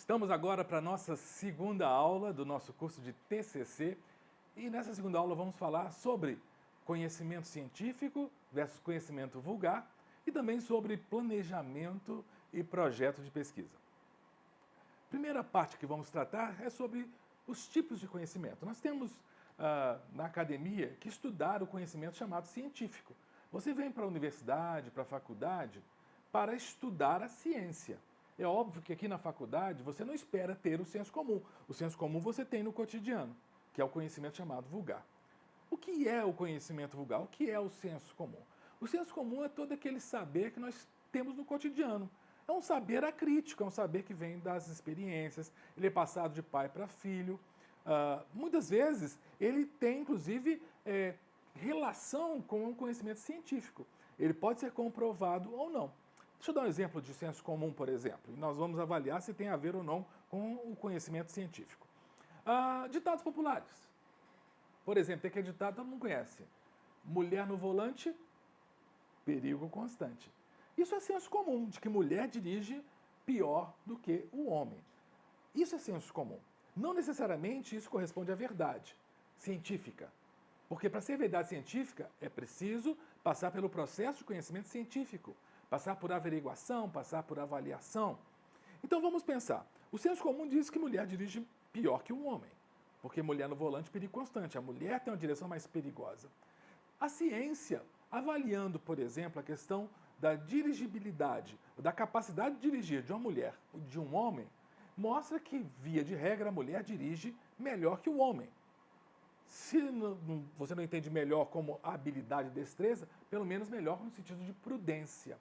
Estamos agora para a nossa segunda aula do nosso curso de TCC e nessa segunda aula vamos falar sobre conhecimento científico versus conhecimento vulgar e também sobre planejamento e projeto de pesquisa. A primeira parte que vamos tratar é sobre os tipos de conhecimento. Nós temos na academia que estudar o conhecimento chamado científico. Você vem para a universidade, para a faculdade, para estudar a ciência. É óbvio que aqui na faculdade você não espera ter o senso comum. O senso comum você tem no cotidiano, que é o conhecimento chamado vulgar. O que é o conhecimento vulgar? O que é o senso comum? O senso comum é todo aquele saber que nós temos no cotidiano. É um saber acrítico, é um saber que vem das experiências, ele é passado de pai para filho. Muitas vezes ele tem, inclusive, relação com o conhecimento científico. Ele pode ser comprovado ou não. Deixa eu dar um exemplo de senso comum, por exemplo, e nós vamos avaliar se tem a ver ou não com o conhecimento científico. Ditados populares. Por exemplo, tem aquele ditado que todo mundo conhece. Mulher no volante, perigo constante. Isso é senso comum, de que mulher dirige pior do que o homem. Isso é senso comum. Não necessariamente isso corresponde à verdade científica. Porque para ser verdade científica é preciso passar pelo processo de conhecimento científico. Passar por averiguação, passar por avaliação. Então vamos pensar. O senso comum diz que mulher dirige pior que um homem. Porque mulher no volante, perigo constante. A mulher tem uma direção mais perigosa. A ciência, avaliando, por exemplo, a questão da dirigibilidade, da capacidade de dirigir de uma mulher ou de um homem, mostra que, via de regra, a mulher dirige melhor que o homem. Se você não entende melhor como habilidade e destreza, pelo menos melhor no sentido de prudência.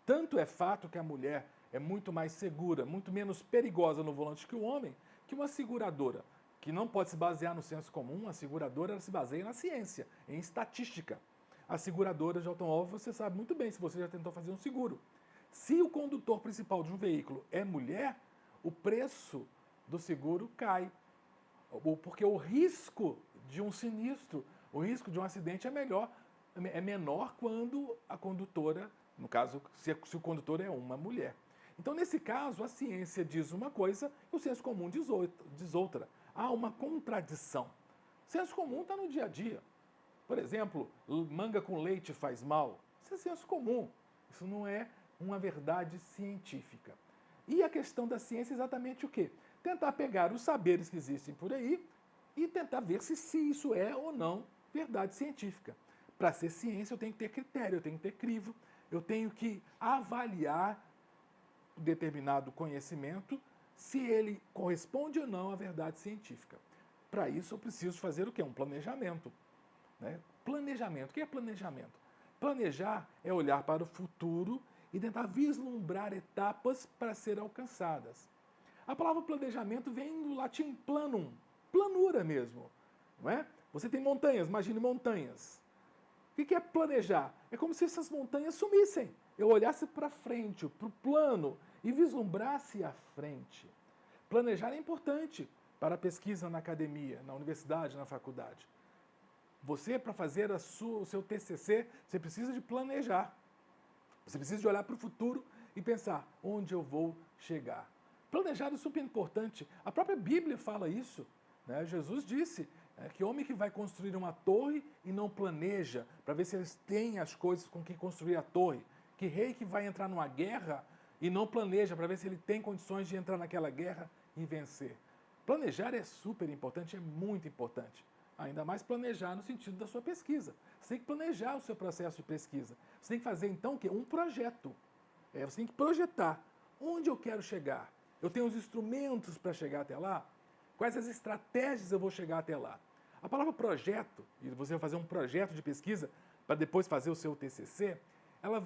Tanto é fato que a mulher é muito mais segura, muito menos perigosa no volante que o homem, que uma seguradora, que não pode se basear no senso comum. A seguradora ela se baseia na ciência, em estatística. A seguradora de automóvel, você sabe muito bem se você já tentou fazer um seguro. Se o condutor principal de um veículo é mulher, o preço do seguro cai. Porque o risco de um sinistro, o risco de um acidente é menor quando a condutora, no caso, se o condutor é uma mulher. Então, nesse caso, a ciência diz uma coisa e o senso comum diz outra. Há uma contradição. O senso comum está no dia a dia. Por exemplo, manga com leite faz mal. Isso é senso comum. Isso não é uma verdade científica. E a questão da ciência é exatamente o quê? Tentar pegar os saberes que existem por aí e tentar ver se isso é ou não verdade científica. Para ser ciência, eu tenho que ter critério, eu tenho que ter crivo, eu tenho que avaliar determinado conhecimento se ele corresponde ou não à verdade científica. Para isso, eu preciso fazer o quê? Um planejamento. Né? Planejamento. O que é planejamento? Planejar é olhar para o futuro e tentar vislumbrar etapas para serem alcançadas. A palavra planejamento vem do latim planum, planura mesmo. Não é? Você tem montanhas, imagine montanhas. O que é planejar? É como se essas montanhas sumissem. Eu olhasse para frente, para o plano e vislumbrasse à frente. Planejar é importante para a pesquisa na academia, na universidade, na faculdade. Você, para fazer o seu TCC, você precisa de planejar. Você precisa de olhar para o futuro e pensar onde eu vou chegar. Planejar é super importante. A própria Bíblia fala isso. Né? Jesus disse que homem que vai construir uma torre e não planeja para ver se eles têm as coisas com que construir a torre. Que rei que vai entrar numa guerra e não planeja para ver se ele tem condições de entrar naquela guerra e vencer. Planejar é super importante, é muito importante. Ainda mais planejar no sentido da sua pesquisa. Você tem que planejar o seu processo de pesquisa. Você tem que fazer, então, o quê? Um projeto. Você tem que projetar onde eu quero chegar. Eu tenho os instrumentos para chegar até lá? Quais as estratégias eu vou chegar até lá? A palavra projeto, e você vai fazer um projeto de pesquisa para depois fazer o seu TCC, ela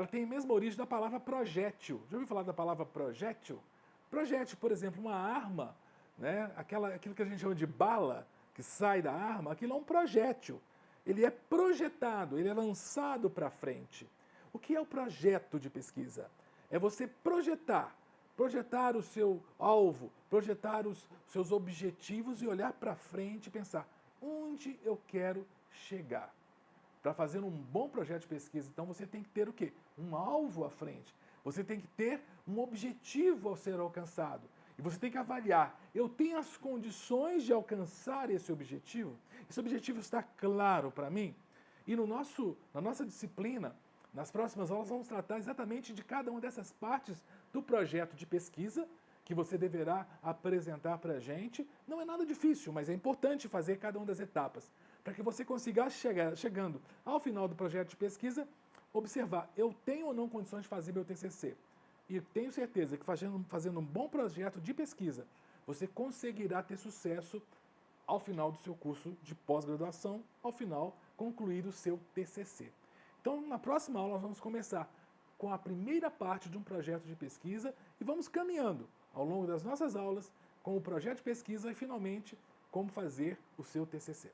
tem a mesma origem da palavra projétil. Já ouviu falar da palavra projétil? Projétil, por exemplo, uma arma, né? Aquilo que a gente chama de bala, que sai da arma, aquilo é um projétil. Ele é projetado, ele é lançado para frente. O que é o projeto de pesquisa? É você projetar o seu alvo, projetar os seus objetivos e olhar para frente e pensar onde eu quero chegar. Para fazer um bom projeto de pesquisa, então você tem que ter o quê? Um alvo à frente. Você tem que ter um objetivo ao ser alcançado. E você tem que avaliar, eu tenho as condições de alcançar esse objetivo? Esse objetivo está claro para mim? E na nossa disciplina, nas próximas aulas, vamos tratar exatamente de cada uma dessas partes do projeto de pesquisa que você deverá apresentar para a gente. Não é nada difícil, mas é importante fazer cada uma das etapas, para que você consiga, chegando ao final do projeto de pesquisa, observar, eu tenho ou não condições de fazer meu TCC? E tenho certeza que fazendo um bom projeto de pesquisa, você conseguirá ter sucesso ao final do seu curso de pós-graduação, ao final concluir o seu TCC. Então, na próxima aula, nós vamos começar com a primeira parte de um projeto de pesquisa e vamos caminhando ao longo das nossas aulas com o projeto de pesquisa e, finalmente, como fazer o seu TCC.